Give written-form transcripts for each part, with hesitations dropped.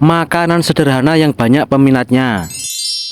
makanan sederhana yang banyak peminatnya.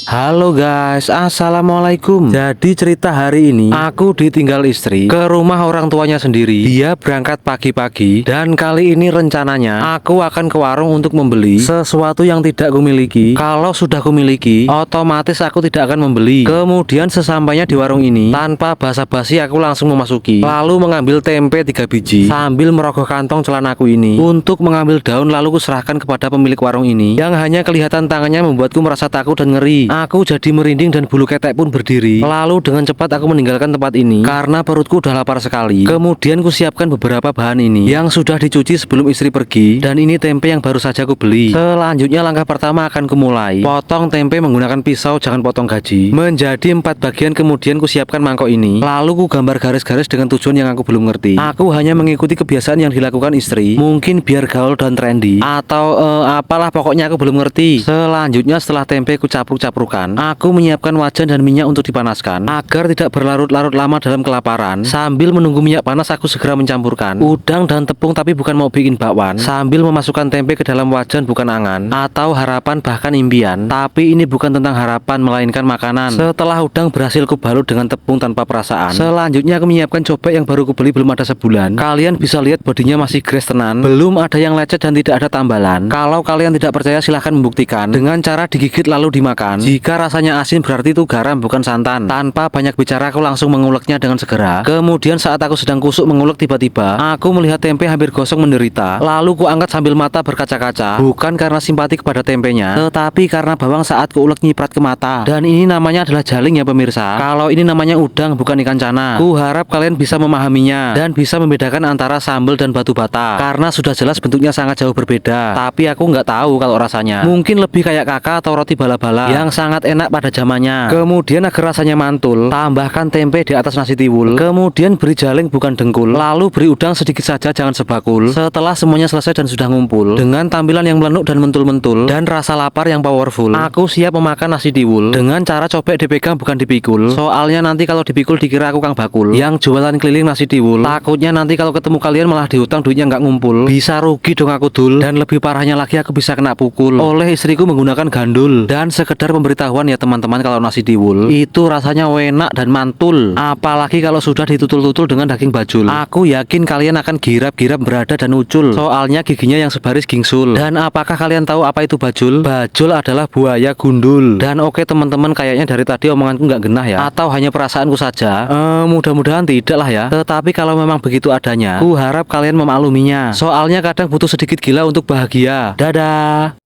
Halo guys, assalamualaikum. Jadi cerita hari ini aku ditinggal istri ke rumah orang tuanya sendiri. Dia berangkat pagi-pagi dan kali ini rencananya aku akan ke warung untuk membeli sesuatu yang tidak kumiliki. Kalau sudah kumiliki, otomatis aku tidak akan membeli. Kemudian sesampainya di warung ini, tanpa basa-basi aku langsung memasuki, lalu mengambil tempe 3 biji sambil merogoh kantong celanaku ini untuk mengambil daun, lalu kuserahkan kepada pemilik warung ini yang hanya kelihatan tangannya membuatku merasa takut dan ngeri. Aku jadi merinding dan bulu ketek pun berdiri. Lalu dengan cepat aku meninggalkan tempat ini karena perutku udah lapar sekali. Kemudian ku siapkan beberapa bahan ini yang sudah dicuci sebelum istri pergi, dan ini tempe yang baru saja aku beli. Selanjutnya langkah pertama akan kumulai potong tempe menggunakan pisau, jangan potong gaji, menjadi 4 bagian. Kemudian ku siapkan mangkok ini, lalu ku gambar garis-garis dengan tujuan yang aku belum ngerti. Aku hanya mengikuti kebiasaan yang dilakukan istri, mungkin biar gaul dan trendy atau apalah, pokoknya aku belum ngerti. Selanjutnya setelah tempe ku capruk-capruk, aku menyiapkan wajan dan minyak untuk dipanaskan agar tidak berlarut-larut lama dalam kelaparan. Sambil menunggu minyak panas, aku segera mencampurkan udang dan tepung, tapi bukan mau bikin bakwan, sambil memasukkan tempe ke dalam wajan. Bukan angan atau harapan, bahkan impian, tapi ini bukan tentang harapan melainkan makanan. Setelah udang berhasil kubalut dengan tepung tanpa perasaan, selanjutnya aku menyiapkan cobek yang baru kubeli belum ada sebulan. Kalian bisa lihat bodinya masih gres tenan, belum ada yang lecet dan tidak ada tambalan. Kalau kalian tidak percaya silahkan membuktikan dengan cara digigit lalu dimakan. Jika rasanya asin berarti itu garam bukan santan. Tanpa banyak bicara aku langsung menguleknya dengan segera. Kemudian saat aku sedang kusuk mengulek, tiba-tiba aku melihat tempe hampir gosong menderita. Lalu ku angkat sambil mata berkaca-kaca, bukan karena simpati kepada tempenya, tetapi karena bawang saat kuulek nyiprat ke mata. Dan ini namanya adalah jaling ya pemirsa. Kalau ini namanya udang bukan ikan cana. Ku harap kalian bisa memahaminya dan bisa membedakan antara sambal dan batu bata, karena sudah jelas bentuknya sangat jauh berbeda. Tapi aku nggak tahu kalau rasanya. Mungkin lebih kayak kakak atau roti bala-bala yang sangat enak pada zamannya. Kemudian agar rasanya mantul, tambahkan tempe di atas nasi tiwul. Kemudian beri jaling bukan dengkul. Lalu beri udang sedikit saja, jangan sebakul. Setelah semuanya selesai dan sudah ngumpul, dengan tampilan yang melenuk dan mentul-mentul dan rasa lapar yang powerful, aku siap memakan nasi tiwul dengan cara cobek dipegang bukan dipikul. Soalnya nanti kalau dipikul dikira aku Kang Bakul yang jualan keliling nasi tiwul. Takutnya nanti kalau ketemu kalian malah dihutang, duitnya nggak ngumpul. Bisa rugi dong aku dul. Dan lebih parahnya lagi, aku bisa kena pukul oleh istriku menggunakan gandul. Dan sekedar pemberitahuan ya teman-teman, kalau nasi tiwul itu rasanya enak dan mantul, apalagi kalau sudah ditutul-tutul dengan daging bajul. Aku yakin kalian akan girap-girap berada dan ucul, soalnya giginya yang sebaris gingsul. Dan apakah kalian tahu apa itu bajul? Bajul adalah buaya gundul. Dan oke teman-teman, kayaknya dari tadi omonganku nggak genah ya, atau hanya perasaanku saja. Mudah-mudahan tidak lah ya. Tetapi kalau memang begitu adanya, ku harap kalian memakluminya, soalnya kadang butuh sedikit gila untuk bahagia. Dadah.